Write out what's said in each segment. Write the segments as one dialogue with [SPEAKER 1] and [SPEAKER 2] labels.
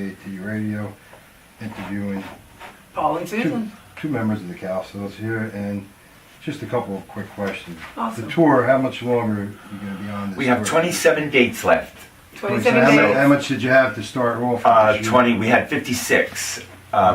[SPEAKER 1] AT Radio, interviewing
[SPEAKER 2] Paul and Susan.
[SPEAKER 1] two members of the Cowsills here, and just a couple of quick questions.
[SPEAKER 2] Awesome.
[SPEAKER 1] The tour, how much longer are you going to be on this
[SPEAKER 3] We have
[SPEAKER 1] tour?
[SPEAKER 3] 27 dates left.
[SPEAKER 2] 27
[SPEAKER 1] How
[SPEAKER 2] days.
[SPEAKER 1] much did you have to start off with this year?
[SPEAKER 3] 20. We had 56,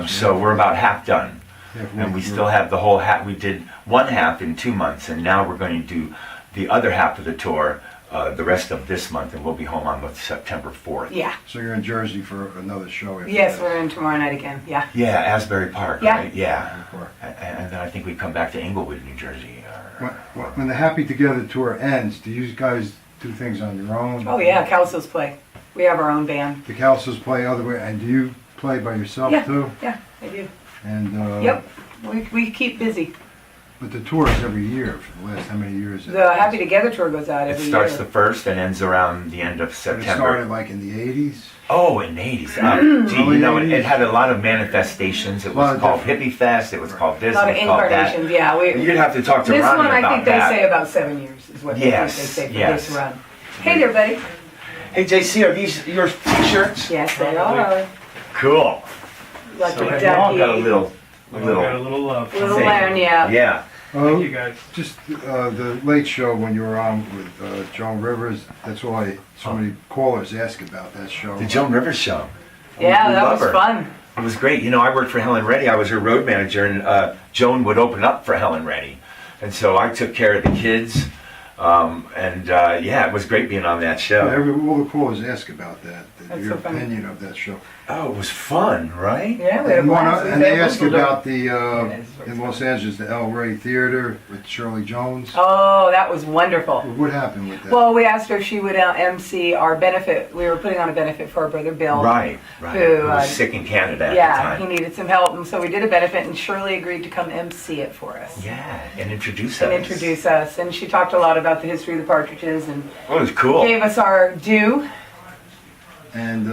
[SPEAKER 3] so we're about half done,
[SPEAKER 1] Yeah,
[SPEAKER 3] and we still have the whole half. We did one half in 2 months, and now we're going to do the other half of the tour the rest of this month, and we'll be home on September 4th.
[SPEAKER 2] Yeah.
[SPEAKER 1] So you're in Jersey for another show after
[SPEAKER 2] Yes,
[SPEAKER 1] that?
[SPEAKER 2] we're in tomorrow night again. Yeah.
[SPEAKER 3] Yeah, Asbury Park,
[SPEAKER 2] Yeah.
[SPEAKER 3] right? Yeah.
[SPEAKER 1] Before.
[SPEAKER 3] And then I think we come back to Inglewood, New Jersey.
[SPEAKER 1] When the Happy Together tour ends, do you guys do things on your own?
[SPEAKER 2] Oh yeah, Cowsills play. We have our own band.
[SPEAKER 1] The Cowsills play other way, and do you play by yourself
[SPEAKER 2] Yeah.
[SPEAKER 1] too?
[SPEAKER 2] Yeah, I do.
[SPEAKER 1] And
[SPEAKER 2] Yep. We keep busy.
[SPEAKER 1] But the tour is every year for the last how many years?
[SPEAKER 2] The Happy Together tour goes out
[SPEAKER 3] It
[SPEAKER 2] every
[SPEAKER 3] starts
[SPEAKER 2] year.
[SPEAKER 3] the 1st and ends around the end of
[SPEAKER 1] But it
[SPEAKER 3] September.
[SPEAKER 1] started like in the 80s?
[SPEAKER 3] Oh, in the 80s. Gee,
[SPEAKER 1] Early
[SPEAKER 3] you know, it
[SPEAKER 1] 80s.
[SPEAKER 3] had a lot of manifestations. It
[SPEAKER 1] A lot
[SPEAKER 3] was
[SPEAKER 1] of
[SPEAKER 3] called
[SPEAKER 1] different-
[SPEAKER 3] Hippie Fest. It was called
[SPEAKER 2] A
[SPEAKER 3] this.
[SPEAKER 2] lot
[SPEAKER 3] It
[SPEAKER 2] of
[SPEAKER 3] was called that.
[SPEAKER 2] incarnations. Yeah,
[SPEAKER 3] You'd have to talk to
[SPEAKER 2] this
[SPEAKER 3] Ronnie
[SPEAKER 2] one I
[SPEAKER 3] about
[SPEAKER 2] think they
[SPEAKER 3] that.
[SPEAKER 2] say about 7 years is what
[SPEAKER 3] Yes,
[SPEAKER 2] they say for
[SPEAKER 3] yes.
[SPEAKER 2] this run. Hey there, buddy.
[SPEAKER 3] Hey, JC, are these your t-shirts?
[SPEAKER 2] Yes, they are.
[SPEAKER 3] Cool.
[SPEAKER 2] Lucky
[SPEAKER 3] So we all got a
[SPEAKER 2] ducky.
[SPEAKER 3] little
[SPEAKER 4] We all got a little love.
[SPEAKER 2] Little
[SPEAKER 3] thing.
[SPEAKER 2] lamb, yeah.
[SPEAKER 3] Yeah.
[SPEAKER 4] Thank you guys.
[SPEAKER 1] Just the late show when you were on with Joan Rivers, that's all so many callers ask about that show.
[SPEAKER 3] The Joan Rivers Show.
[SPEAKER 2] Yeah,
[SPEAKER 3] We
[SPEAKER 2] that
[SPEAKER 3] love
[SPEAKER 2] was
[SPEAKER 3] her.
[SPEAKER 2] fun.
[SPEAKER 3] It was great. You know, I worked for Helen Reddy. I was her road manager, and Joan would open up for Helen Reddy. And so I took care of the kids. Yeah, it was great being on that show.
[SPEAKER 1] All the callers ask about that,
[SPEAKER 2] That's
[SPEAKER 1] your
[SPEAKER 2] so funny.
[SPEAKER 1] opinion of that show.
[SPEAKER 3] Oh, it was fun, right?
[SPEAKER 2] Yeah, we had a
[SPEAKER 1] And,
[SPEAKER 2] blast.
[SPEAKER 1] and they ask
[SPEAKER 2] We
[SPEAKER 1] about the,
[SPEAKER 2] Yeah,
[SPEAKER 1] in Los Angeles, the El Rey Theater with Shirley Jones.
[SPEAKER 2] Oh, that was wonderful.
[SPEAKER 1] What happened with that?
[SPEAKER 2] Well, we asked her if she would MC our benefit. We were putting on a benefit for our brother Bill.
[SPEAKER 3] Right.
[SPEAKER 2] Who,
[SPEAKER 3] Who was sick in Canada at the
[SPEAKER 2] Yeah,
[SPEAKER 3] time.
[SPEAKER 2] he needed some help, and so we did a benefit, and Shirley agreed to come MC it for us.
[SPEAKER 3] Yeah, and introduce
[SPEAKER 2] And
[SPEAKER 3] us.
[SPEAKER 2] introduce us. And she talked a lot about the history of the Partridges and
[SPEAKER 3] Oh, it was cool.
[SPEAKER 2] gave us our due.
[SPEAKER 1] And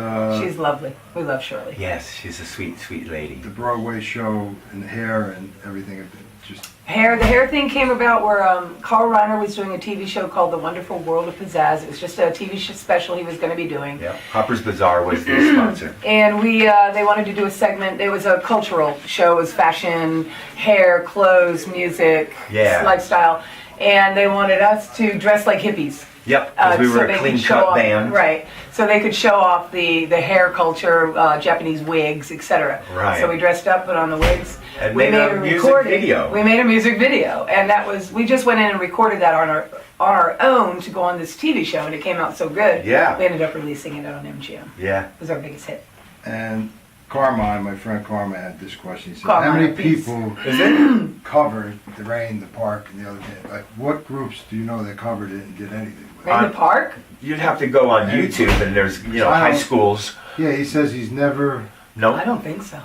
[SPEAKER 2] She's lovely. We love Shirley.
[SPEAKER 3] Yes, she's a sweet, sweet lady.
[SPEAKER 1] the Broadway show and the hair and everything, just
[SPEAKER 2] The hair thing came about where Carl Reiner was doing a TV show called The Wonderful World of Pizzazz. It was just a TV special he was going to be doing.
[SPEAKER 3] Yeah, Hopper's Bazaar was the sponsor.
[SPEAKER 2] And they wanted to do a segment. It was a cultural show. It was fashion, hair, clothes, music,
[SPEAKER 3] Yeah.
[SPEAKER 2] lifestyle. And they wanted us to dress like hippies.
[SPEAKER 3] Yep, because we
[SPEAKER 2] so
[SPEAKER 3] were
[SPEAKER 2] they
[SPEAKER 3] a
[SPEAKER 2] could
[SPEAKER 3] clean
[SPEAKER 2] show
[SPEAKER 3] cut
[SPEAKER 2] off-
[SPEAKER 3] band.
[SPEAKER 2] Right. So they could show off the hair culture, Japanese wigs, etc.
[SPEAKER 3] Right.
[SPEAKER 2] So we dressed up, put on the wigs.
[SPEAKER 3] And
[SPEAKER 2] we
[SPEAKER 3] made a music
[SPEAKER 2] recording.
[SPEAKER 3] video.
[SPEAKER 2] We made a music video, and that was we just went in and recorded that on our own to go on this TV show, and it came out so good.
[SPEAKER 3] Yeah.
[SPEAKER 2] We ended up releasing it on MGM.
[SPEAKER 3] Yeah.
[SPEAKER 2] It was our biggest hit.
[SPEAKER 1] and Carmine, my friend Carmine had this question. He said,
[SPEAKER 2] Carmine,
[SPEAKER 1] how many
[SPEAKER 2] please.
[SPEAKER 1] people
[SPEAKER 3] Is it?
[SPEAKER 1] covered the Rain, the Park, and the other day? Like, what groups do you know that covered it and did anything with it?
[SPEAKER 2] In the park?
[SPEAKER 3] You'd have to go on YouTube, and there's, high schools.
[SPEAKER 1] Yeah, he says he's never.
[SPEAKER 3] No,
[SPEAKER 2] I don't think so.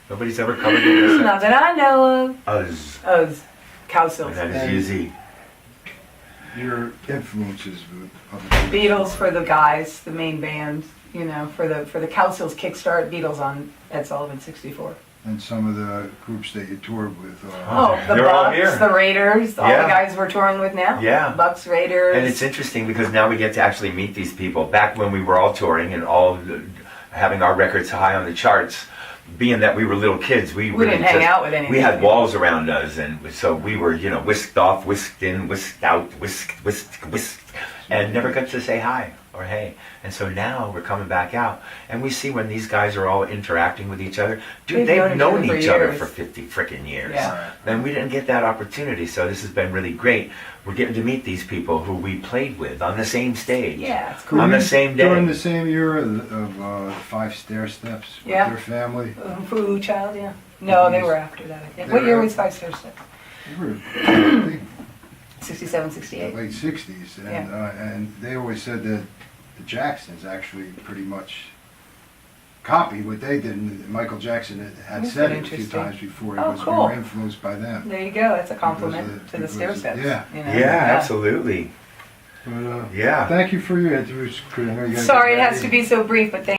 [SPEAKER 3] nobody's ever covered it.
[SPEAKER 2] Not that I know of.
[SPEAKER 3] Us.
[SPEAKER 2] Oh, it's Cowsills.
[SPEAKER 3] And that is easy.
[SPEAKER 1] Your influences with other groups.
[SPEAKER 2] Beatles for the guys, the main band. For the Cowsills kickstart, Beatles on Ed Sullivan 64.
[SPEAKER 1] And some of the groups that you toured with.
[SPEAKER 2] Oh, the
[SPEAKER 3] They're all
[SPEAKER 2] Bucks,
[SPEAKER 3] here.
[SPEAKER 2] the Raiders, all
[SPEAKER 3] Yeah.
[SPEAKER 2] the guys we're touring with now.
[SPEAKER 3] Yeah.
[SPEAKER 2] Bucks, Raiders.
[SPEAKER 3] And it's interesting because now we get to actually meet these people. Back when we were all touring and all having our records high on the charts, being that we were little kids, we really
[SPEAKER 2] didn't hang out with anyone.
[SPEAKER 3] We had walls around us, and so we were, whisked off, whisked in, whisked out, whisked, and never got to say hi or hey. And so now we're coming back out, and we see when these guys are all interacting with each other. Dude, they've known each other for 50 frickin' years.
[SPEAKER 2] Yeah.
[SPEAKER 3] And we didn't get that opportunity, so this has been really great. We're getting to meet these people who we played with on the same stage.
[SPEAKER 2] Yeah, it's cool.
[SPEAKER 3] On the same day.
[SPEAKER 1] During the same year of Five Stair Steps with
[SPEAKER 2] Yeah.
[SPEAKER 1] their family.
[SPEAKER 2] Foo Child, yeah. No, they were after that. Yeah. What year was Five Star Steps?
[SPEAKER 1] They were, I think,
[SPEAKER 2] 67, 68.
[SPEAKER 1] late 60s. And they always said that the Jacksons actually pretty much copied what they did. And Michael Jackson had
[SPEAKER 2] That's
[SPEAKER 1] said it a few
[SPEAKER 2] interesting.
[SPEAKER 1] times before.
[SPEAKER 2] Oh,
[SPEAKER 1] we
[SPEAKER 2] cool.
[SPEAKER 1] were influenced by them.
[SPEAKER 2] There you go. That's a compliment
[SPEAKER 1] Because
[SPEAKER 2] to the stair
[SPEAKER 1] because-
[SPEAKER 2] steps.
[SPEAKER 1] yeah.
[SPEAKER 3] Yeah, absolutely.
[SPEAKER 1] But,
[SPEAKER 3] Yeah.
[SPEAKER 1] thank you for your interviews. I know you gotta get
[SPEAKER 2] Sorry, it has
[SPEAKER 1] ready.
[SPEAKER 2] to be so brief, but thank